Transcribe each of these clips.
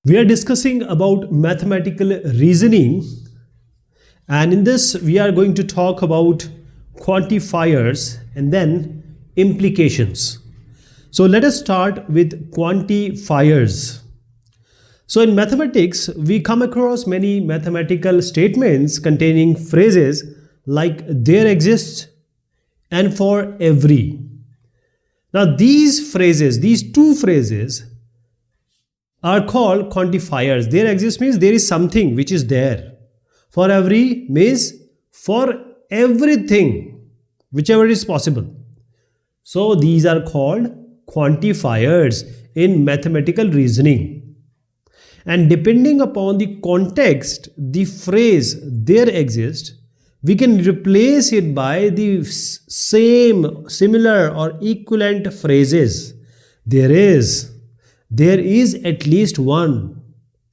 We are discussing about mathematical reasoning, and in this we are going to talk about quantifiers and then implications. So let us start with quantifiers. So in mathematics, we come across many mathematical statements containing phrases like there exists and for every. Now these phrases, these two phrases are called quantifiers. There exists means there is something which is there. For every means for everything, whichever is possible. So these are called quantifiers in mathematical reasoning. And depending upon the context, the phrase there exists, we can replace it by the same, similar or equivalent phrases. There is at least one.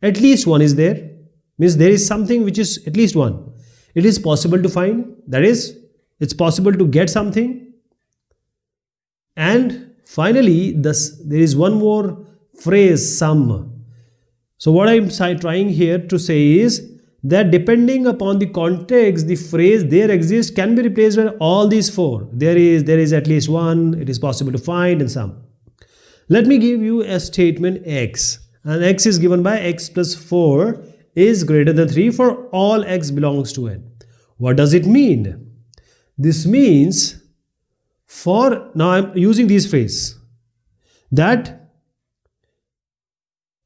At least one is there. Means there is something which is at least one. It is possible to find. That is, it's possible to get something. And finally, there is one more phrase, some. So what I'm trying here to say is that depending upon the context, the phrase there exists can be replaced by all these four. There is at least one, it is possible to find, and some. Let me give you a statement x, and x is given by x plus 4 is greater than 3 for all x belongs to n. What does it mean? This means now I'm using this phrase that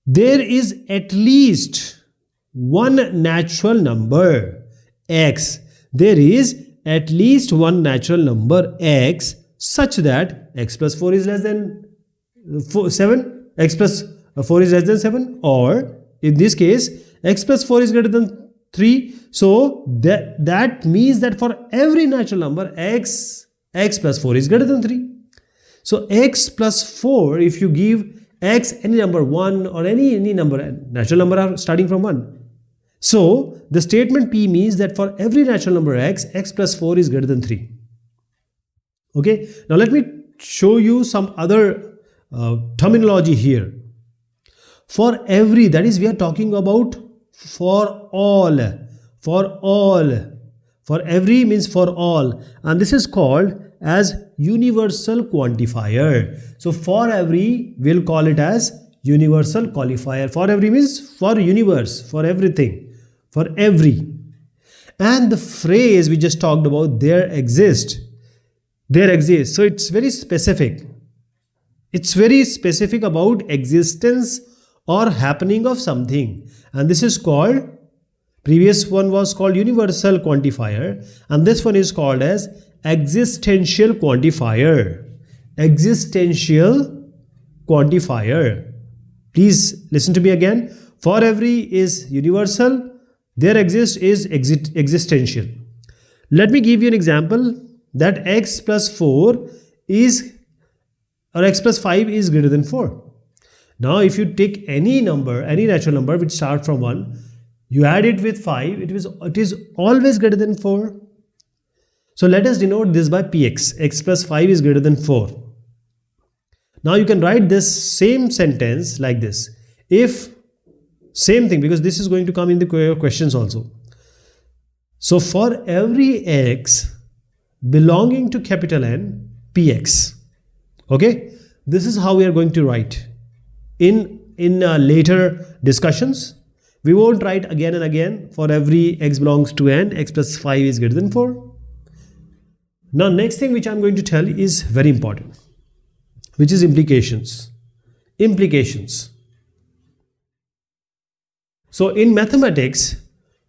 there is at least one natural number x. There is at least one natural number x such that x plus 4 is less than 7, x plus 4 is less than 7, or in this case x plus 4 is greater than 3. So that means that for every natural number x plus 4 is greater than 3. So x plus 4, if you give x any number 1 or any number, natural number are starting from 1. So the statement P means that for every natural number x plus 4 is greater than 3. Okay, now let me show you some other terminology here. For every, that is, we are talking about for all. For every means for all, and this is called as universal quantifier. So for every, we'll call it as universal qualifier. For every means for universe, for everything, for every. And the phrase we just talked about, there exists. So it's very specific. It's very specific about existence or happening of something, and this is called, previous one was called universal quantifier, and this one is called as existential quantifier. Existential quantifier. Please listen to me again. For every is universal, there exists is existential. Let me give you an example that x plus 4 is, or x plus 5 is greater than 4. Now if you take any number, any natural number which starts from 1, you add it with 5, it is always greater than 4. So let us denote this by px, x plus 5 is greater than 4. Now you can write this same sentence like this. If, same thing, because this is going to come in the questions also. So for every x belonging to capital N, px. Okay, this is how we are going to write. In later discussions, we won't write again and again for every x belongs to n, x plus 5 is greater than 4. Now next thing which I'm going to tell is very important, which is implications. So in mathematics,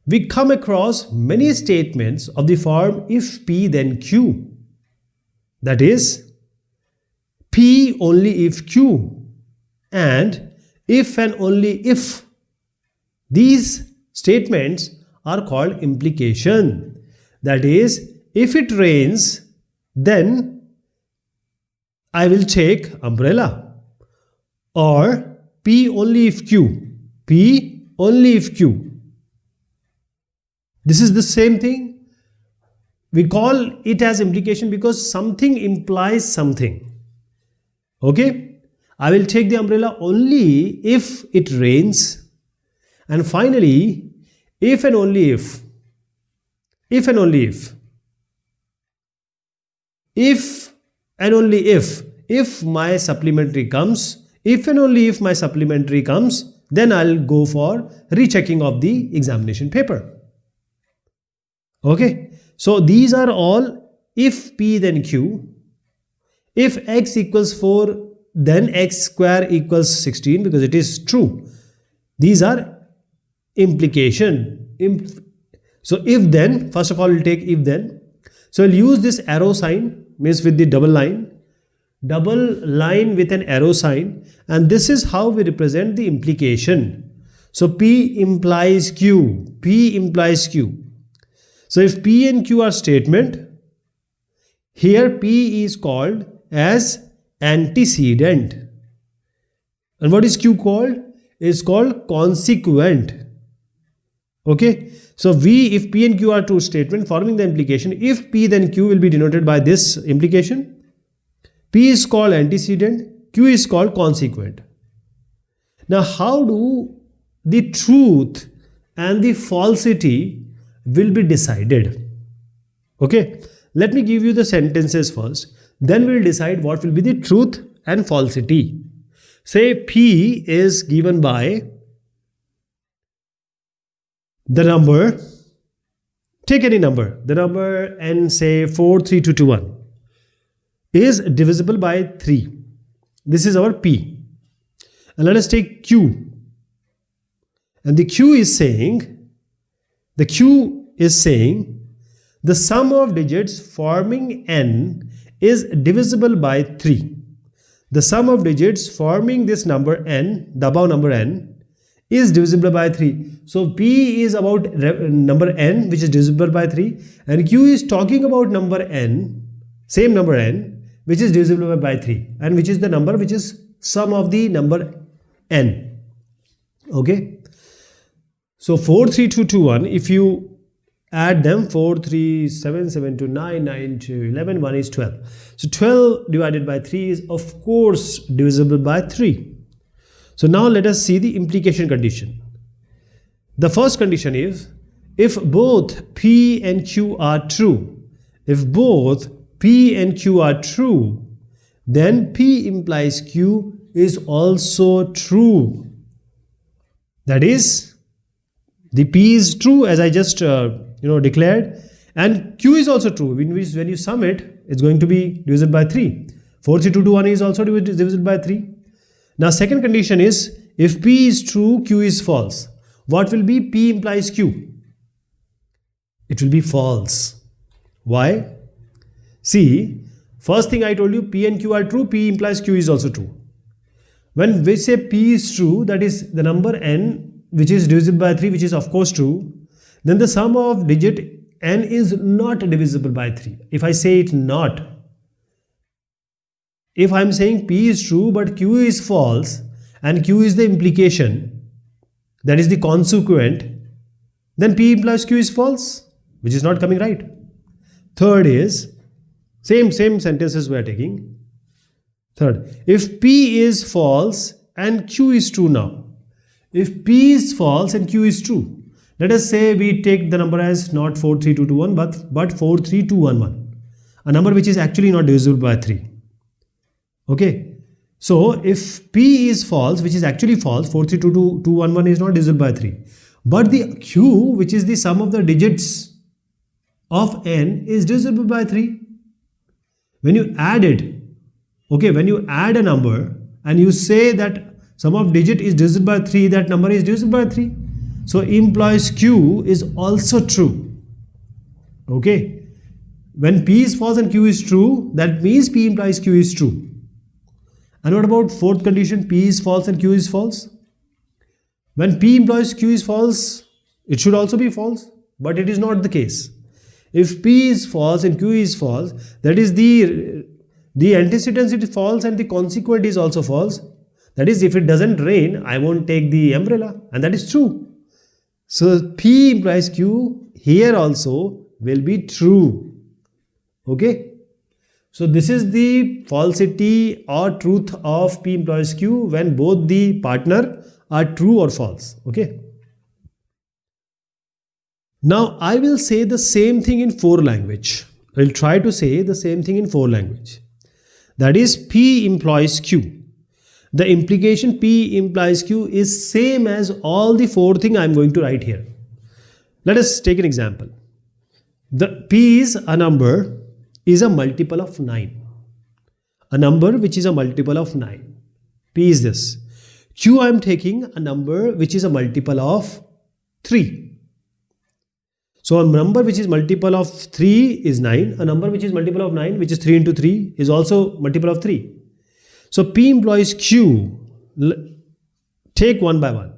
we come across many statements of the form if P then Q. That is, P only if Q, and if and only if. These statements are called implication. That is, if it rains, then I will take umbrella. Or P only if Q. P only if Q. This is the same thing. We call it as implication because something implies something. Okay? I will take the umbrella only if it rains. And finally, if and only if and only if and only if my supplementary comes, if and only if my supplementary comes, then I'll go for rechecking of the examination paper. Okay, so these are all if P then Q. If x equals 4, then x square equals 16, because it is true. These are implication. So if then, first of all we'll take if then. So I'll use this arrow sign, means with the double line with an arrow sign, and this is how we represent the implication. So P implies Q, P implies Q. So if P and Q are statement, here P is called as antecedent. And what is Q called? It's called consequent. Okay, so if P and Q are two statements forming the implication, if P then Q will be denoted by this implication. P is called antecedent, Q is called consequent. Now how do the truth and the falsity will be decided? Okay, let me give you the sentences first, then we'll decide what will be the truth and falsity. Say P is given by the number, take any number, the number n, say 43221 is divisible by 3. This is our P. And let us take Q. And the Q is saying the sum of digits forming n is divisible by 3. The sum of digits forming this number n, the above number n, is divisible by 3. So P is about number n, which is divisible by 3, and Q is talking about number n, same number n, which is divisible by 3, and which is the number which is sum of the number n. Okay, so 43221, if you add them, 4, 3, 7, 7 to 9, 9 to 11, 1 is 12. So 12 divided by 3 is of course divisible by 3. So now let us see the implication condition. The first condition is, if both P and Q are true, if both P and Q are true, then P implies Q is also true. That is, the P is true as I just declared, and Q is also true. When you sum it, it's going to be divisible by 3. 4, 3, 2 to 1 is also divisible by 3. Now second condition is, if P is true, Q is false. What will be P implies Q? It will be false. Why? See, first thing I told you, P and Q are true, P implies Q is also true. When we say P is true, that is the number n which is divisible by 3, which is of course true, then the sum of digit n is not divisible by 3. If I say it not, if I am saying P is true but Q is false, and Q is the implication, that is the consequent, then P implies Q is false, which is not coming right. Third is, same sentences we are taking. Third, if P is false and Q is true now. If P is false and Q is true, let us say we take the number as not 43221 but 43211, a number which is actually not divisible by 3. Okay, so if P is false, which is actually false, 43211 is not divisible by 3, but the Q, which is the sum of the digits of n, is divisible by 3. When you add it, okay, when you add a number and you say that sum of digit is divisible by 3, that number is divisible by 3. So implies Q is also true. Okay, when P is false and Q is true, that means P implies Q is true. And what about fourth condition, P is false and Q is false? When P implies Q is false, it should also be false, but it is not the case. If P is false and Q is false, that is the antecedent is false and the consequent is also false. That is, if it doesn't rain, I won't take the umbrella, and that is true. So P implies Q here also will be true. Okay. So this is the falsity or truth of P implies Q when both the partner are true or false. Okay. Now I will say the same thing in 4 language. I will try to say the same thing in 4 language. That is, P implies Q. The implication P implies Q is same as all the 4 things I am going to write here. Let us take an example. The P is a number is a multiple of 9. A number which is a multiple of 9. P is this. Q I am taking a number which is a multiple of 3. So a number which is multiple of 3 is 9. A number which is multiple of 9, which is 3 into 3, is also multiple of 3. So P implies Q. Take one by one.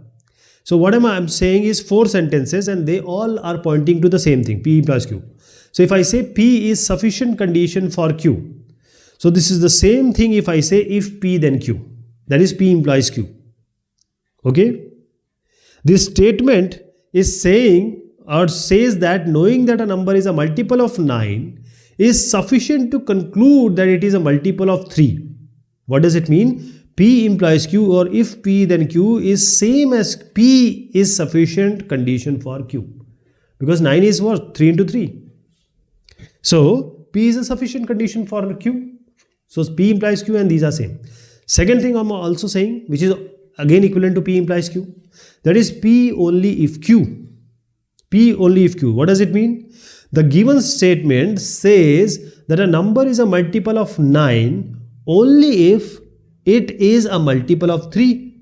So what I'm saying is 4 sentences and they all are pointing to the same thing. P implies Q. So if I say P is sufficient condition for Q. So this is the same thing if I say if P then Q. That is P implies Q. Okay. This statement is saying or says that knowing that a number is a multiple of 9 is sufficient to conclude that it is a multiple of 3. What does it mean? P implies Q, or if P then Q is same as P is sufficient condition for Q. Because 9 is what? 3 into 3. So P is a sufficient condition for Q. So P implies Q and these are same. Second thing I'm also saying, which is again equivalent to P implies Q. That is P only if Q. P only if Q. What does it mean? The given statement says that a number is a multiple of 9 only if it is a multiple of 3.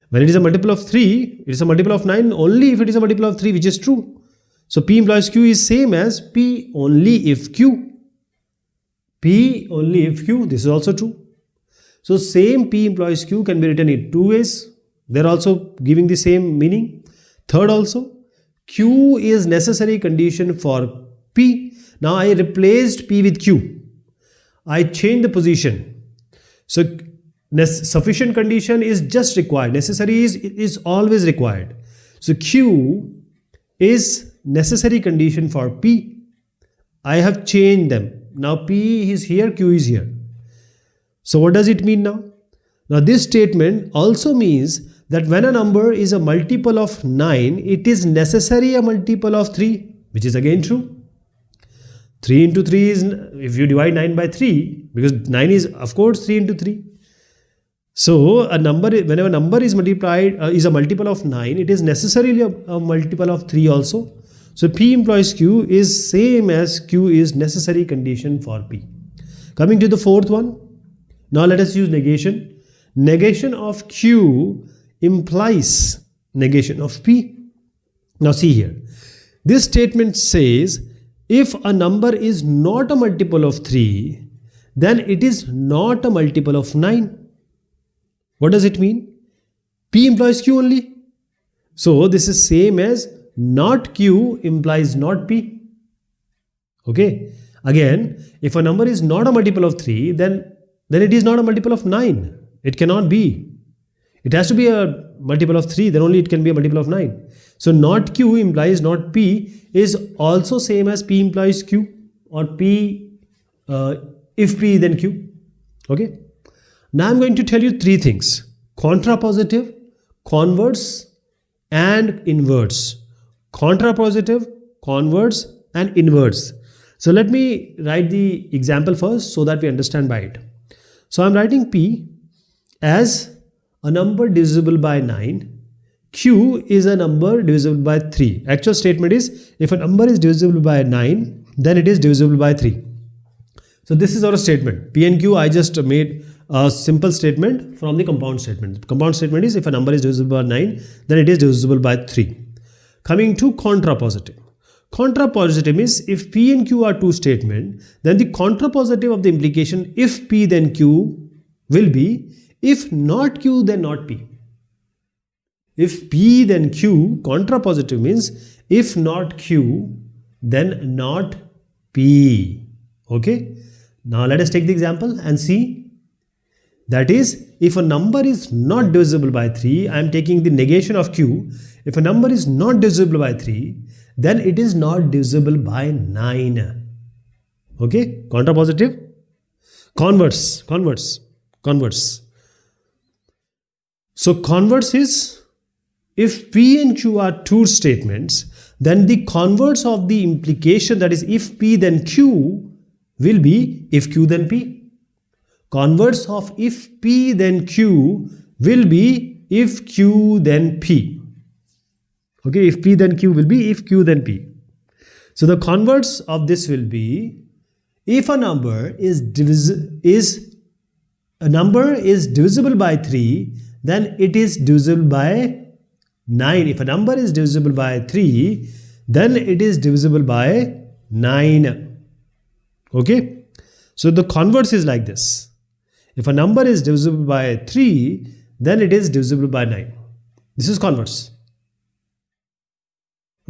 When it is a multiple of 3, it is a multiple of 9 only if it is a multiple of 3, which is true. So P implies Q is same as P only if Q. P only if Q. This is also true. So same P implies Q can be written in 2 ways. They are also giving the same meaning. Third also, Q is necessary condition for P. Now I replaced P with Q. I changed the position. So sufficient condition is just required. Necessary is always required. So Q is necessary condition for P. I have changed them. Now P is here, Q is here. So what does it mean now? Now this statement also means that when a number is a multiple of 9, it is necessary a multiple of 3, which is again true. 3 into 3 is, if you divide 9 by 3, because 9 is of course 3 into 3. So a number, whenever a number is multiplied, is a multiple of 9, it is necessarily a multiple of 3 also. So P implies Q is same as Q is necessary condition for P. Coming to the fourth one. Now let us use negation. Negation of Q implies negation of P. Now see here. This statement says if a number is not a multiple of 3, then it is not a multiple of 9. What does it mean? P implies Q only. So this is same as not Q implies not P. Okay. Again, if a number is not a multiple of 3, then it is not a multiple of 9. It cannot be. It has to be a multiple of 3, then only it can be a multiple of 9. So not Q implies not P is also same as P implies Q, or P if P then Q. Okay. Now I'm going to tell you 3 things: contrapositive, converse and inverse. Contrapositive, converse and inverse. So let me write the example first so that we understand by it. So I'm writing P as a number divisible by 9. Q is a number divisible by 3. Actual statement is if a number is divisible by 9, then it is divisible by 3. So this is our statement. P and Q, I just made a simple statement from the compound statement. The compound statement is if a number is divisible by 9, then it is divisible by 3. Coming to contrapositive. Contrapositive is if P and Q are 2 statements, then the contrapositive of the implication if P then Q will be if not Q then not P. If P then Q, contrapositive means if not Q then not P. Okay. Now let us take the example and see. That is, if a number is not divisible by 3, I am taking the negation of Q. If a number is not divisible by 3, then it is not divisible by 9. Okay, contrapositive. Converse. So converse is if P and Q are 2 statements, then the converse of the implication, that is if P then Q, will be if Q then P. Converse of if P then Q will be if Q then P. Okay, if P then Q will be if Q then P. So the converse of this will be if a number is divisible by 3, then it is divisible by 9. If a number is divisible by 3, then it is divisible by 9. Okay, so the converse is like this. If a number is divisible by 3, then it is divisible by 9. This is converse.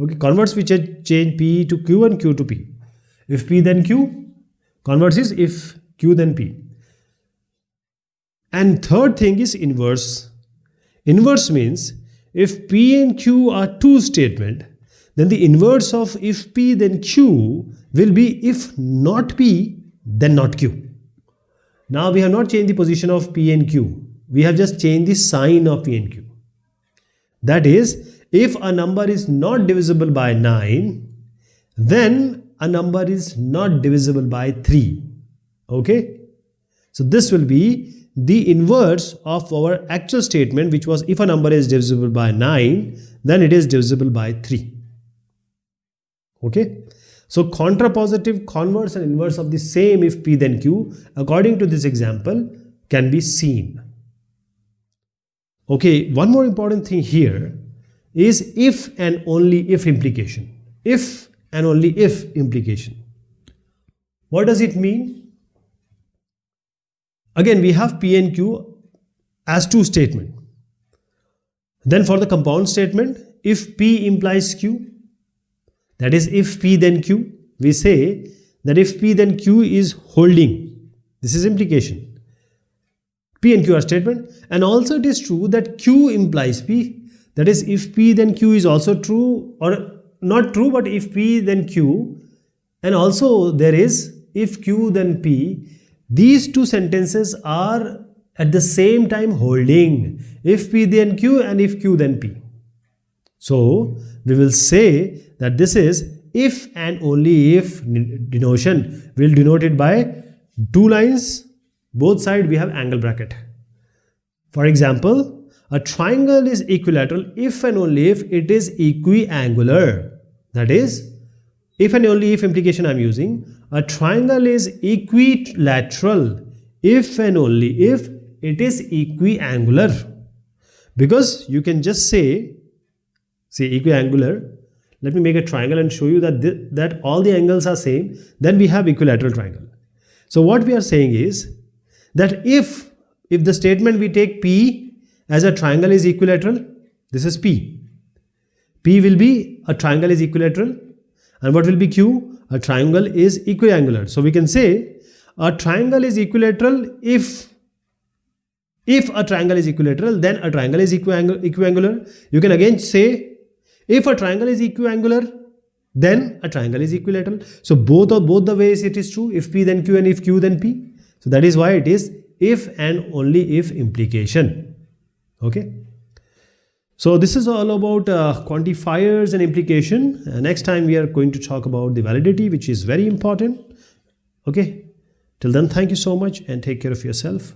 Okay, converse we change P to Q and Q to P. If P then Q, converse is if Q then P. And third thing is inverse. Inverse means if P and Q are two statements, then the inverse of if P then Q will be if not P then not Q. Now we have not changed the position of P and Q. We have just changed the sign of P and Q. That is, if a number is not divisible by 9, then a number is not divisible by 3. Okay? So this will be the inverse of our actual statement, which was if a number is divisible by 9, then it is divisible by 3. Okay? So contrapositive, converse and inverse of the same if P then Q, according to this example, can be seen. Okay, one more important thing here is if and only if implication. If and only if implication. What does it mean? Again, we have P and Q as two statements. Then for the compound statement, if P implies Q, that is if P then Q, we say that if P then Q is holding. This is implication. P and Q are statement, and also it is true that Q implies P. That is, if P then Q is also true, or not true, but if P then Q, and also there is if Q then P, these two sentences are at the same time holding. If P then Q and if Q then P. So we will say that this is if and only if denotation. We will denote it by two lines. Both sides we have angle bracket. For example, a triangle is equilateral if and only if it is equiangular. That is, if and only if implication I am using. A triangle is equilateral if and only if it is equiangular. Because you can just say equiangular. Let me make a triangle and show you that all the angles are same. Then we have equilateral triangle. So what we are saying is that if the statement we take P as a triangle is equilateral, this is P. P will be a triangle is equilateral. And what will be Q? A triangle is equiangular. So we can say a triangle is equilateral if a triangle is equilateral, then a triangle is equiangular. You can again say if a triangle is equiangular, then a triangle is equilateral. So both the ways it is true, if P then Q and if Q then P. So that is why it is if and only if implication. Okay. So this is all about quantifiers and implication. Next time we are going to talk about the validity, which is very important. Okay. Till then, thank you so much and take care of yourself.